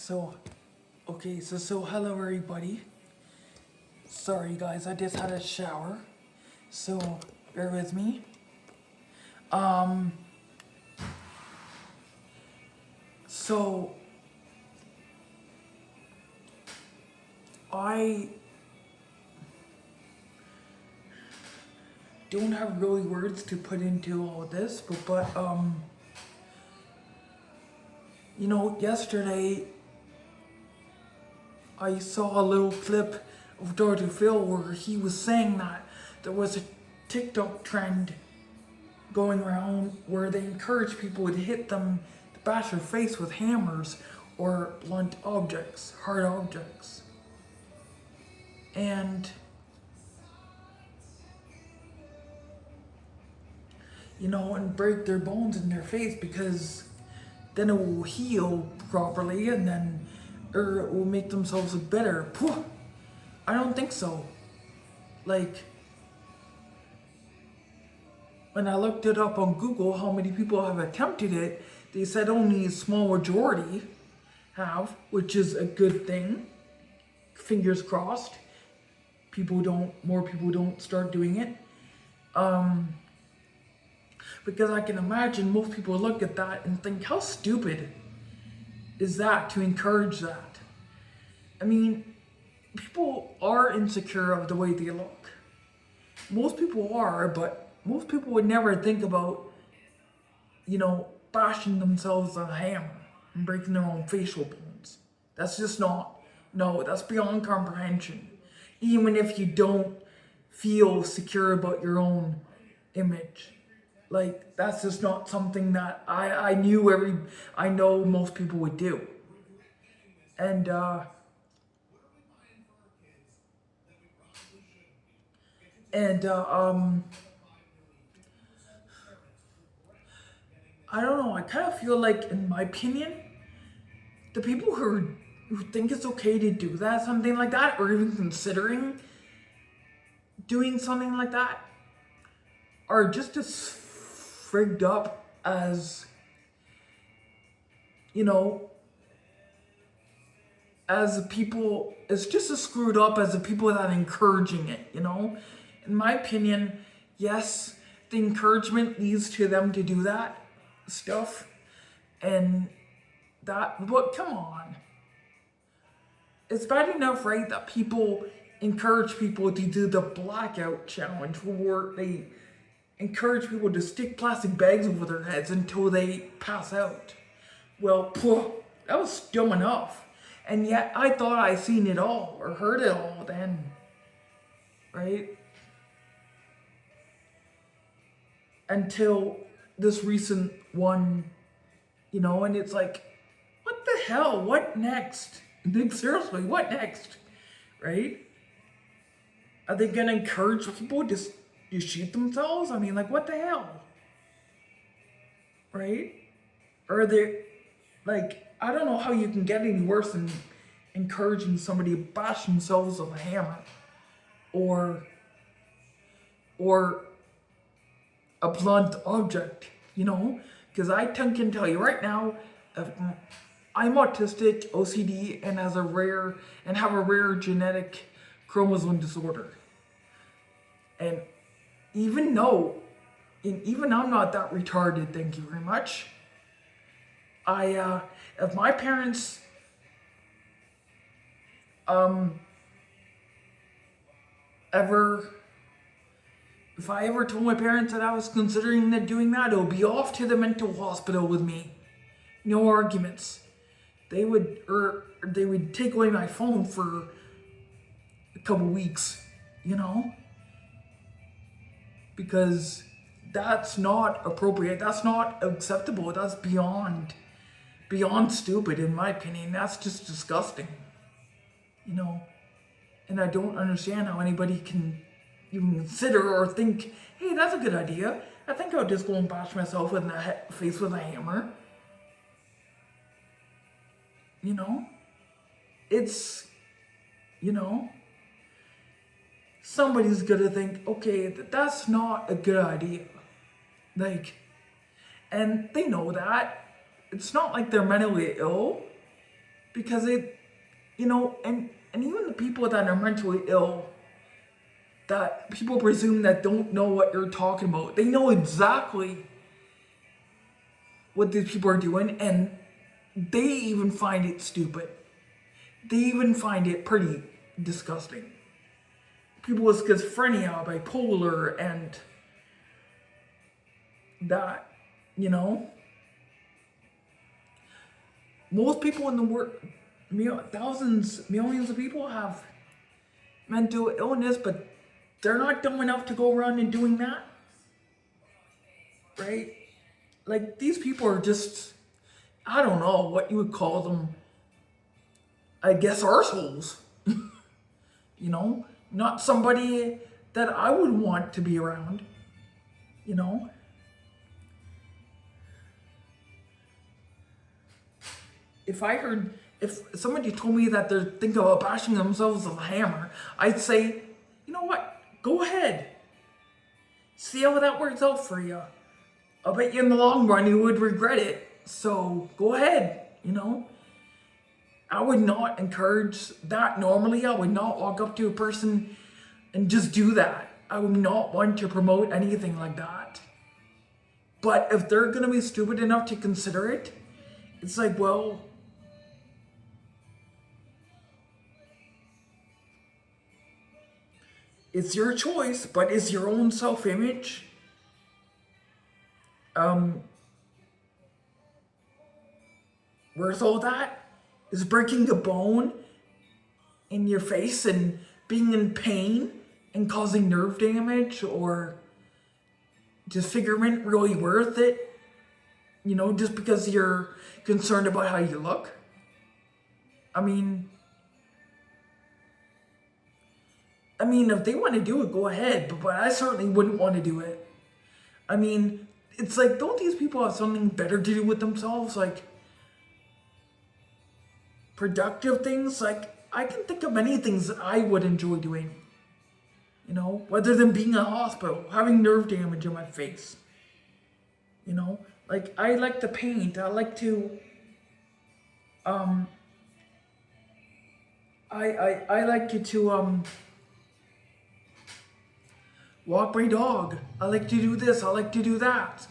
So, okay, so hello everybody. Sorry guys, I just had a shower. So, bear with me. Um, so, I don't have really words to put into all this, but yesterday I saw a little clip of Dr. Phil where he was saying that there was a TikTok trend going around where they encourage people to hit them, to bash their face with hammers or blunt objects, hard objects. And, and break their bones in their face because then it will heal properly and then, or it will make themselves look better. Phew, I don't think so. Like, when I looked it up on Google, how many people have attempted it, they said only a small majority have, which is a good thing. Fingers crossed. More people don't start doing it. Because I can imagine most people look at that and think, how stupid is that to encourage that? I mean, people are insecure of the way they look. Most people are, but most people would never think about, bashing themselves with a hammer and breaking their own facial bones. That's just not, no, that's beyond comprehension. Even if you don't feel secure about your own image. Like, that's just not something that I know most people would do. And, I don't know, I kind of feel like, in my opinion, the people who think it's okay to do that, something like that, or even considering doing something like that, are just as frigged up as, as the people, it's just as screwed up as the people that are encouraging it, In my opinion, yes, the encouragement leads to them to do that stuff, but come on. It's bad enough, right, that people encourage people to do the blackout challenge where they encourage people to stick plastic bags over their heads until they pass out. Well, that was dumb enough. And yet I thought I seen it all or heard it all then. Right? Until this recent one, and it's like, what the hell? What next? Like, seriously, what next? Right? Are they gonna encourage people to shoot themselves? I mean, like, what the hell? Right? Or are they, like, I don't know how you can get any worse than encouraging somebody to bash themselves with a hammer. Or a blunt object, Because I can tell you right now, if I'm autistic, OCD, and have a rare genetic chromosome disorder. And even I'm not that retarded, thank you very much. If my parents, if I ever told my parents that I was considering doing that, it would be off to the mental hospital with me. No arguments. They would take away my phone for a couple weeks, Because that's not appropriate. That's not acceptable. That's beyond stupid, in my opinion. That's just disgusting, And I don't understand how anybody can even consider or think, hey, that's a good idea. I think I'll just go and bash myself in the face with a hammer. It's, somebody's gonna think, okay, that's not a good idea. Like, and they know that. It's not like they're mentally ill. because and even the people that are mentally ill, that people presume that don't know what you're talking about, they know exactly what these people are doing, and they even find it stupid. They even find it pretty disgusting. People with schizophrenia, bipolar, and that, most people in the world, thousands, millions of people have mental illness, but they're not dumb enough to go around and doing that, right? Like, these people are just, I don't know what you would call them, I guess arseholes. Not somebody that I would want to be around, you know? If somebody told me that they're thinking about bashing themselves with a hammer, I'd say, you know what? Go ahead. See how that works out for you. I'll bet you in the long run you would regret it. So go ahead, I would not encourage that normally. I would not walk up to a person and just do that. I would not want to promote anything like that. But if they're going to be stupid enough to consider it, it's like, well, it's your choice, but is your own self-image worth all that? Is breaking a bone in your face and being in pain and causing nerve damage or disfigurement really worth it? Just because you're concerned about how you look? I mean, if they want to do it, go ahead, but I certainly wouldn't want to do it. I mean, it's like, don't these people have something better to do with themselves? Like, productive things? Like, I can think of many things that I would enjoy doing. Rather than being in a hospital, having nerve damage in my face. Like, I like to paint. I like to, I like to, walk my dog. I like to do this. I like to do that.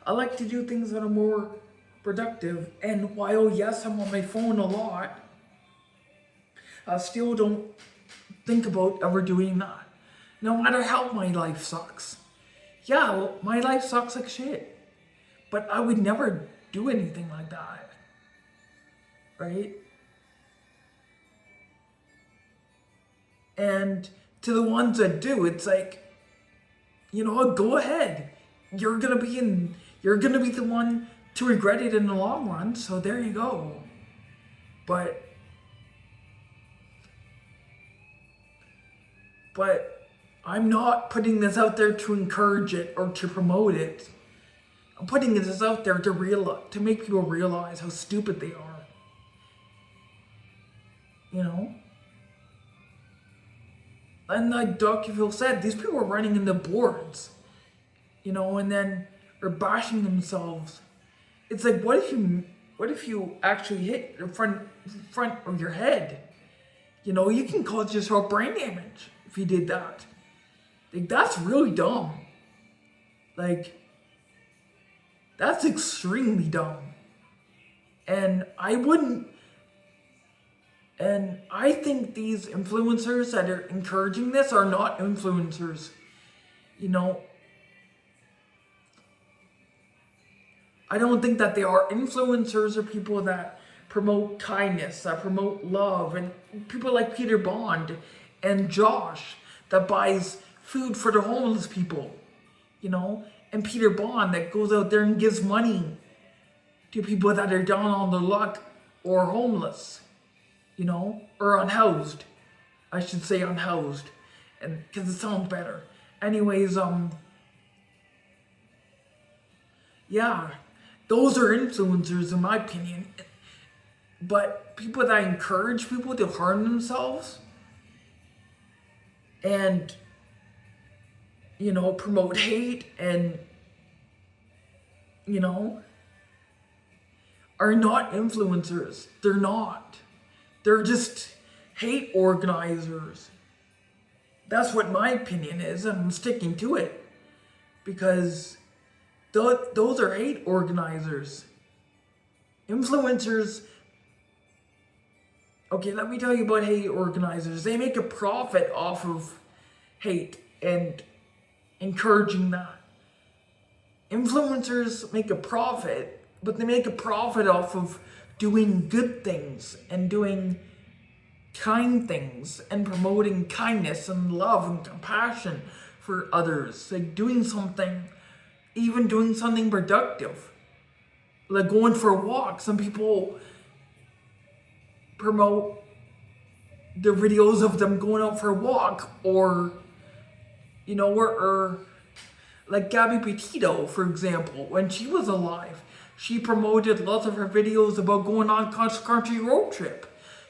I like to do things that are more productive. And while, yes, I'm on my phone a lot, I still don't think about ever doing that. No matter how my life sucks. Yeah, well, my life sucks like shit. But I would never do anything like that. Right? And to the ones that do, it's like, go ahead. You're gonna be the one to regret it in the long run, so there you go. But I'm not putting this out there to encourage it or to promote it. I'm putting this out there to make people realize how stupid they are. And like Dr. Phil said, these people are running into boards, and then are bashing themselves. It's like, what if you actually hit the front of your head? You can cause yourself brain damage if you did that. Like, that's really dumb. Like, that's extremely dumb. And I think these influencers that are encouraging this are not influencers. I don't think that they are. Influencers are people that promote kindness, that promote love, and people like Peter Bond and Josh that buys food for the homeless people, and Peter Bond that goes out there and gives money to people that are down on their luck or homeless, or unhoused. I should say unhoused, and because it sounds better. Anyways, yeah, those are influencers in my opinion. But people that encourage people to harm themselves and, promote hate and, are not influencers. They're not. They're just hate organizers. That's what my opinion is, and I'm sticking to it. Because those are hate organizers. Influencers, okay, let me tell you about hate organizers. They make a profit off of hate and encouraging that. Influencers make a profit, but they make a profit off of doing good things and doing kind things and promoting kindness and love and compassion for others. Like doing something, even doing something productive. Like going for a walk. Some people promote their videos of them going out for a walk, or or like Gabby Petito, for example, when she was alive, she promoted lots of her videos about going on cross-country road trip.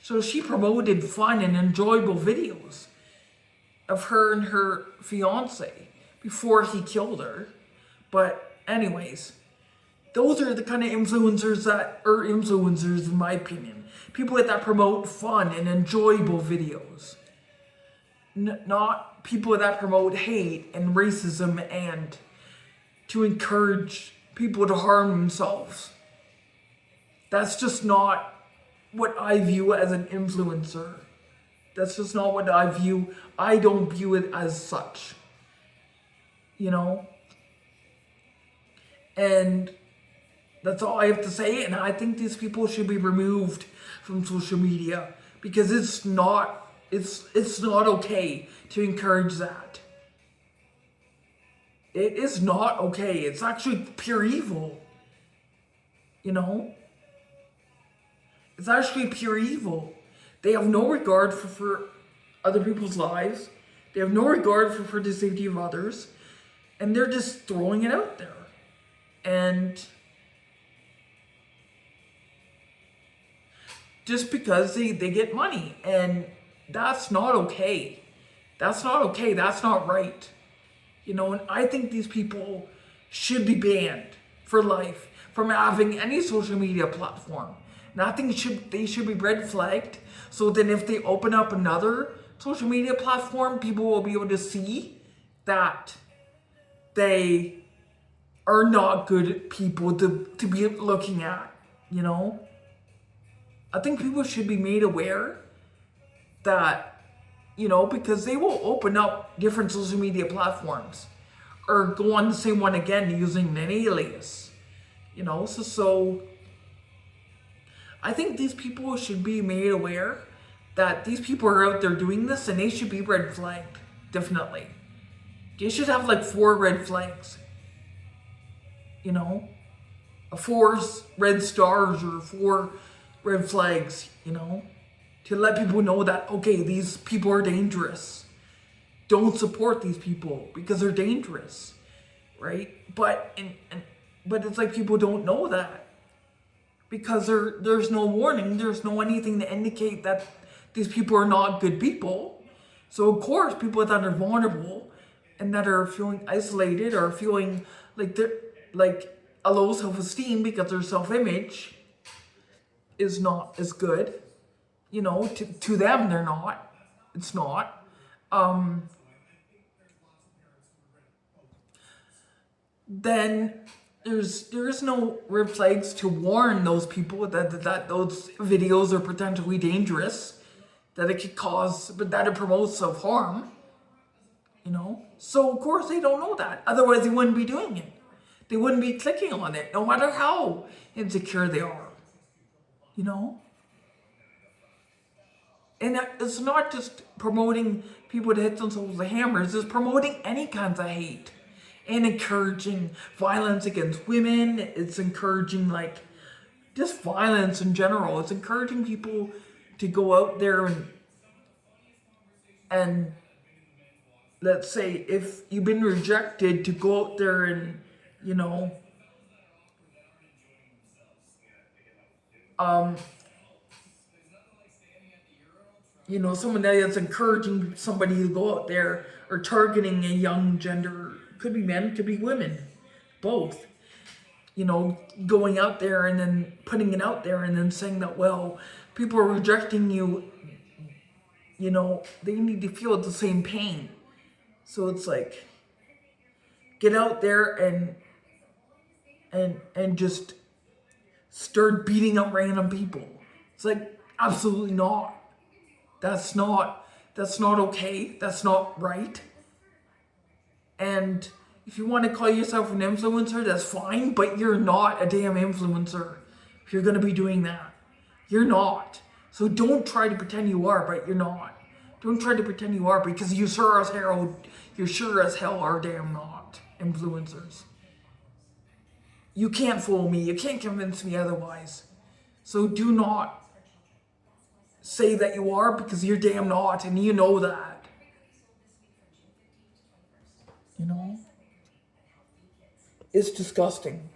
So she promoted fun and enjoyable videos of her and her fiance before he killed her. But anyways, those are the kind of influencers that are influencers, in my opinion. People that promote fun and enjoyable videos. Not people that promote hate and racism and to encourage people to harm themselves. That's just not what I view as an influencer. That's just not what I view. I don't view it as such. And that's all I have to say. And I think these people should be removed from social media because it's not okay to encourage that. It is not okay. It's actually pure evil. It's actually pure evil. They have no regard for other people's lives. They have no regard for the safety of others. And they're just throwing it out there. And just because they get money. And that's not okay. That's not okay. That's not right. And I think these people should be banned for life from having any social media platform. And I think they should be red flagged. So then if they open up another social media platform, people will be able to see that they are not good people to be looking at, I think people should be made aware that, because they will open up different social media platforms or go on the same one again using an alias, so I think these people should be made aware that these people are out there doing this and they should be red flagged, definitely. They should have like 4 red flags, 4 red stars or 4 red flags, to let people know that, okay, these people are dangerous. Don't support these people because they're dangerous, right? But it's like people don't know that because there's no warning, there's no anything to indicate that these people are not good people. So of course, people that are vulnerable and that are feeling isolated or feeling like they're like a low self-esteem because their self-image is not as good. To them, they're not. It's not. Then there's no red flags to warn those people that those videos are potentially dangerous, that it could cause, but that it promotes self-harm. So of course they don't know that. Otherwise they wouldn't be doing it. They wouldn't be clicking on it, no matter how insecure they are. And it's not just promoting people to hit themselves with hammers, it's promoting any kinds of hate and encouraging violence against women. It's encouraging just violence in general. It's encouraging people to go out there and let's say if you've been rejected, to go out there and, someone that's encouraging somebody to go out there or targeting a young gender, could be men, could be women, both. going out there and then putting it out there and then saying that, well, people are rejecting you, they need to feel the same pain. So it's like, get out there and just start beating up random people. It's like, absolutely not. That's not okay. That's not right. And if you want to call yourself an influencer, that's fine, but you're not a damn influencer if you're going to be doing that. You're not. So don't try to pretend you are, but you're not. Don't try to pretend you are, because you sure as hell are damn not influencers. You can't fool me. You can't convince me otherwise. So do not say that you are, because you're damn not, and you know that. It's disgusting.